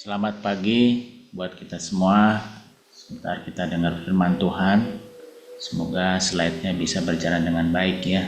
Selamat pagi buat kita semua. Sebentar kita dengar firman Tuhan. Semoga slide-nya bisa berjalan dengan baik ya.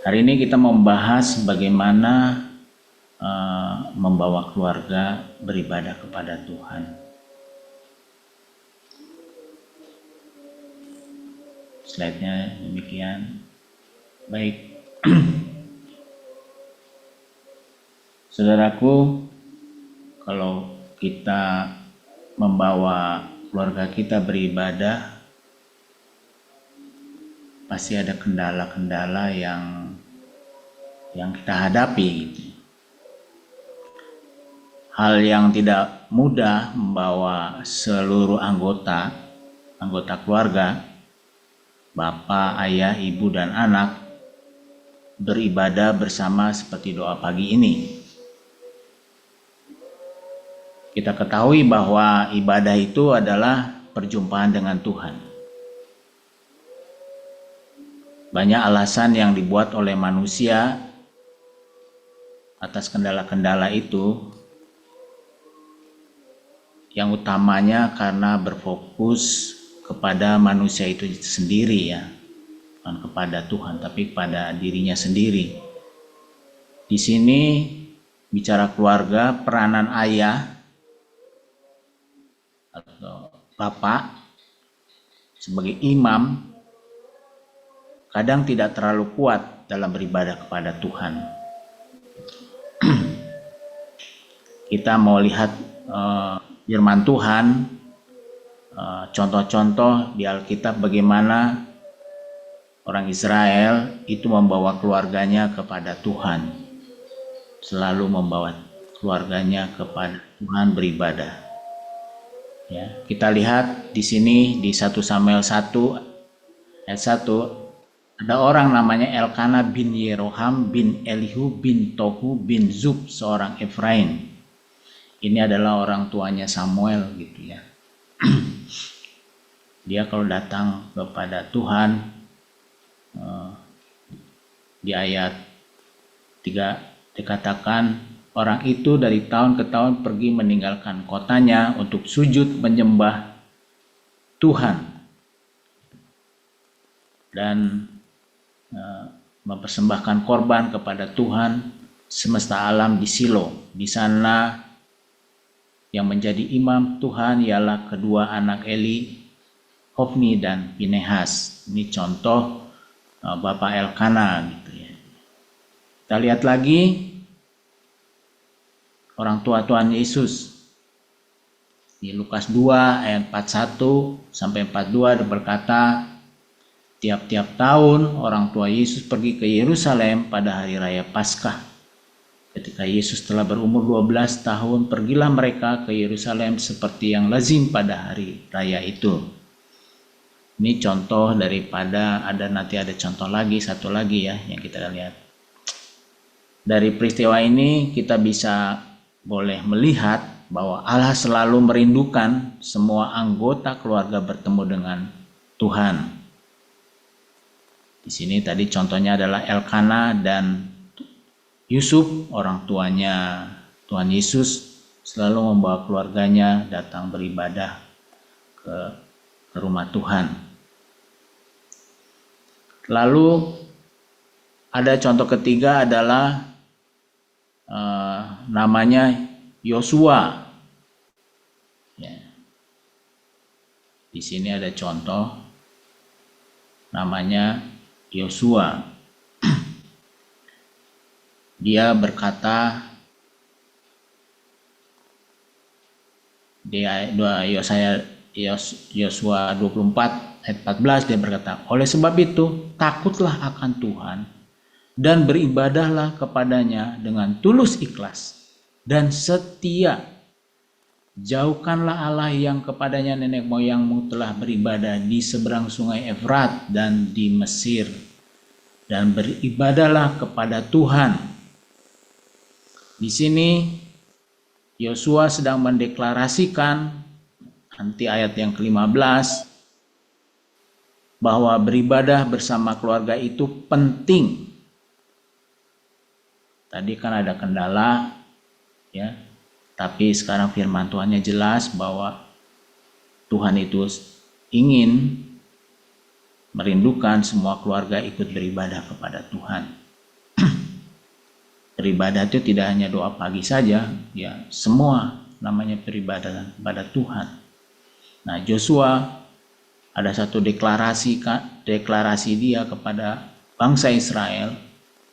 Hari ini kita mau membahas bagaimana membawa keluarga beribadah kepada Tuhan. Slide-nya demikian. Baik. Saudaraku, kalau kita membawa keluarga kita beribadah, pasti ada kendala-kendala yang kita hadapi gitu. Hal yang tidak mudah membawa seluruh anggota keluarga, bapak, ayah, ibu, dan anak beribadah bersama seperti doa pagi ini. Kita ketahui bahwa ibadah itu adalah perjumpaan dengan Tuhan. Banyak alasan yang dibuat oleh manusia atas kendala-kendala itu. Yang utamanya karena berfokus kepada manusia itu sendiri ya. Bukan kepada Tuhan, tapi kepada dirinya sendiri. Di sini bicara keluarga, peranan ayah atau bapak sebagai imam kadang tidak terlalu kuat dalam beribadah kepada Tuhan. Kita mau lihat firman Tuhan, contoh-contoh di Alkitab bagaimana orang Israel itu membawa keluarganya kepada Tuhan, selalu membawa keluarganya kepada Tuhan beribadah. Ya, kita lihat di sini di 1 Samuel 1 ayat 1 ada orang namanya Elkana bin Yeroham bin Elihu bin Tohu bin Zub, seorang Efraim. Ini adalah orang tuanya Samuel gitu ya. Dia kalau datang kepada Tuhan di ayat 3 dikatakan orang itu dari tahun ke tahun pergi meninggalkan kotanya untuk sujud menyembah Tuhan dan mempersembahkan korban kepada Tuhan semesta alam di Silo. Di sana yang menjadi imam Tuhan ialah kedua anak Eli, Hofni dan Pinehas. Ini contoh Bapak Elkana gitu ya. Kita lihat lagi orang tua Tuhan Yesus di Lukas 2 ayat 41 sampai 42 berkata, tiap-tiap tahun orang tua Yesus pergi ke Yerusalem pada hari raya Paskah. Ketika Yesus telah berumur 12 tahun, pergilah mereka ke Yerusalem seperti yang lazim pada hari raya itu. Ini contoh daripada nanti ada contoh lagi, satu lagi ya yang kita lihat. Dari peristiwa ini kita bisa boleh melihat bahwa Allah selalu merindukan semua anggota keluarga bertemu dengan Tuhan. Di sini tadi contohnya adalah Elkana dan Yusuf, orang tuanya Tuhan Yesus, selalu membawa keluarganya datang beribadah ke rumah Tuhan. Lalu ada contoh ketiga adalah namanya Yosua. Ya. Di sini ada contoh namanya Yosua. Dia berkata di Yosua 24 ayat 14 dia berkata, oleh sebab itu takutlah akan Tuhan dan beribadahlah kepadanya dengan tulus ikhlas dan setia. Jauhkanlah Allah yang kepadanya nenek moyangmu telah beribadah di seberang sungai Efrat dan di Mesir, dan beribadahlah kepada Tuhan. Di sini Yosua sedang mendeklarasikan nanti ayat yang ke-15 bahwa beribadah bersama keluarga itu penting. Tadi kan ada kendala ya, Tapi sekarang firman Tuhannya jelas bahwa Tuhan itu ingin merindukan semua keluarga ikut beribadah kepada Tuhan. Beribadah itu tidak hanya doa pagi saja, ya semua namanya peribadatan kepada Tuhan. Nah, Joshua ada satu deklarasi dia kepada bangsa Israel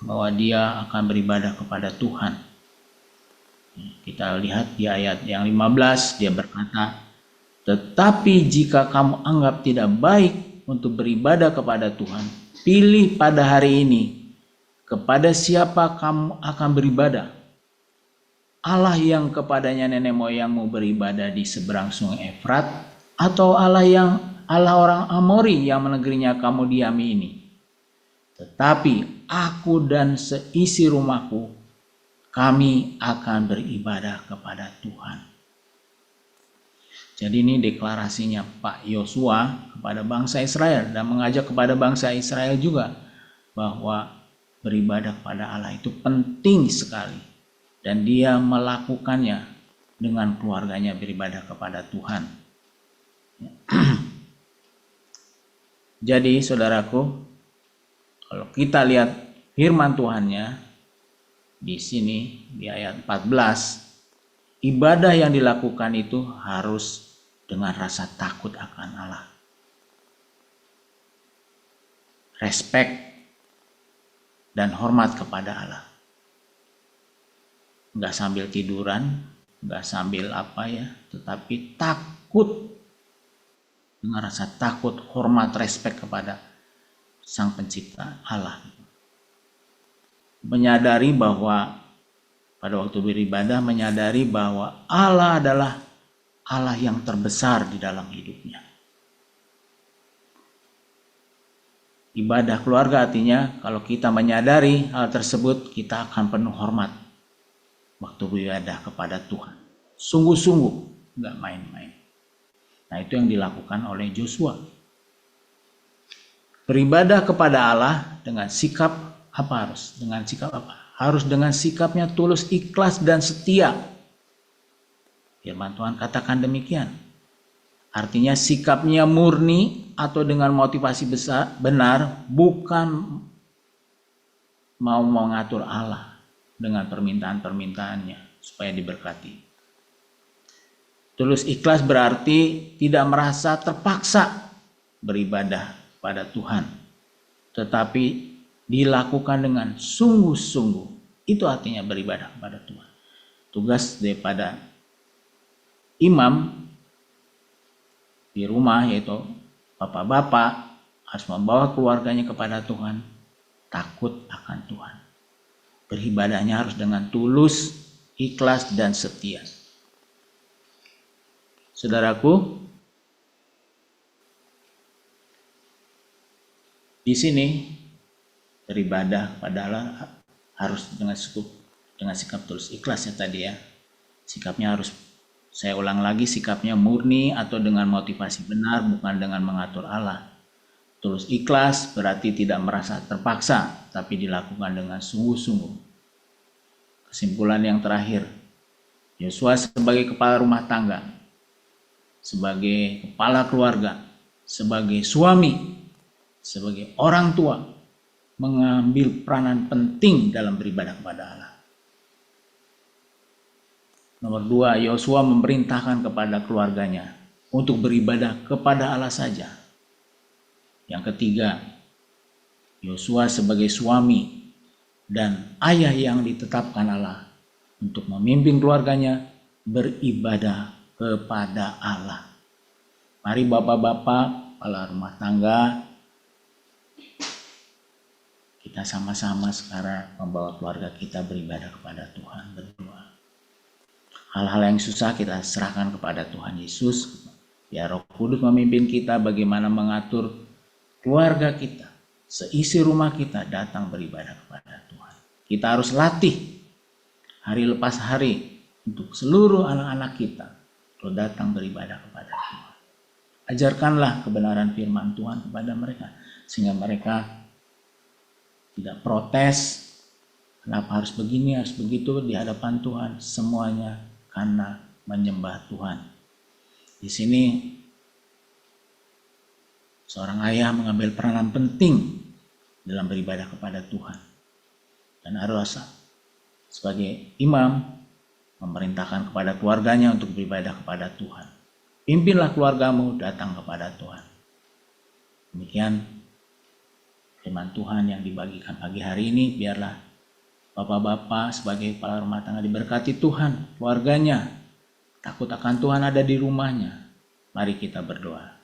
bahwa dia akan beribadah kepada Tuhan. Kita lihat di ayat yang 15, dia berkata, "Tetapi jika kamu anggap tidak baik untuk beribadah kepada Tuhan, pilih pada hari ini kepada siapa kamu akan beribadah. Allah yang kepadanya nenek moyangmu beribadah di seberang sungai Efrat, atau Allah orang Amori yang negerinya kamu diami ini. Tetapi aku dan seisi rumahku, kami akan beribadah kepada Tuhan." Jadi ini deklarasinya Pak Yosua kepada bangsa Israel dan mengajak kepada bangsa Israel juga bahwa beribadah kepada Allah itu penting sekali dan dia melakukannya dengan keluarganya beribadah kepada Tuhan. Jadi saudaraku, kalau kita lihat firman Tuhannya di sini di ayat 14, ibadah yang dilakukan itu harus dengan rasa takut akan Allah. Respect dan hormat kepada Allah. Enggak sambil tiduran, enggak sambil tetapi takut, dengan rasa takut, hormat, respect kepada Sang Pencipta Allah. Menyadari bahwa pada waktu beribadah, menyadari bahwa Allah adalah Allah yang terbesar di dalam hidupnya. Ibadah keluarga artinya kalau kita menyadari hal tersebut, kita akan penuh hormat waktu beribadah kepada Tuhan. Sungguh-sungguh, enggak main-main. Nah, itu yang dilakukan oleh Joshua. Beribadah kepada Allah dengan sikap apa harus? Dengan sikap apa? Harus dengan sikapnya tulus, ikhlas, dan setia. Firman Tuhan katakan demikian. Artinya sikapnya murni atau dengan motivasi benar, bukan mau mengatur Allah dengan permintaan-permintaannya supaya diberkati. Tulus ikhlas berarti tidak merasa terpaksa beribadah pada Tuhan, tetapi dilakukan dengan sungguh-sungguh. Itu artinya beribadah kepada Tuhan. Tugas daripada imam di rumah, yaitu bapak-bapak, harus membawa keluarganya kepada Tuhan, takut akan Tuhan. Beribadahnya harus dengan tulus, ikhlas, dan setia. Saudaraku, di sini beribadah pada Allah harus dengan sikap tulus ikhlas ya tadi ya. Sikapnya harus, saya ulang lagi, sikapnya murni atau dengan motivasi benar, bukan dengan mengatur Allah. Tulus ikhlas berarti tidak merasa terpaksa, tapi dilakukan dengan sungguh-sungguh. Kesimpulan yang terakhir, Yosua sebagai kepala rumah tangga, sebagai kepala keluarga, sebagai suami, sebagai orang tua, mengambil peranan penting dalam beribadah kepada Allah. Nomor 2, Yosua memerintahkan kepada keluarganya untuk beribadah kepada Allah saja. Yang ketiga, Yosua sebagai suami dan ayah yang ditetapkan Allah untuk memimpin keluarganya beribadah kepada Allah. Mari bapak-bapak, kepala rumah tangga, kita sama-sama sekarang membawa keluarga kita beribadah kepada Tuhan, berdoa. Hal-hal yang susah kita serahkan kepada Tuhan Yesus. Ya, Roh Kudus memimpin kita bagaimana mengatur keluarga kita, seisi rumah kita datang beribadah kepada Tuhan. Kita harus latih hari lepas hari untuk seluruh anak-anak kita untuk datang beribadah kepada Tuhan. Ajarkanlah kebenaran firman Tuhan kepada mereka sehingga mereka tidak protes, kenapa harus begini, harus begitu di hadapan Tuhan. Semuanya Hana menyembah Tuhan. Di sini seorang ayah mengambil peranan penting dalam beribadah kepada Tuhan. Dan harus sebagai imam memerintahkan kepada keluarganya untuk beribadah kepada Tuhan. Pimpinlah keluargamu datang kepada Tuhan. Demikian firman Tuhan yang dibagikan pagi hari ini. Biarlah bapak-bapak sebagai kepala rumah tangga diberkati Tuhan, keluarganya takut akan Tuhan ada di rumahnya. Mari kita berdoa.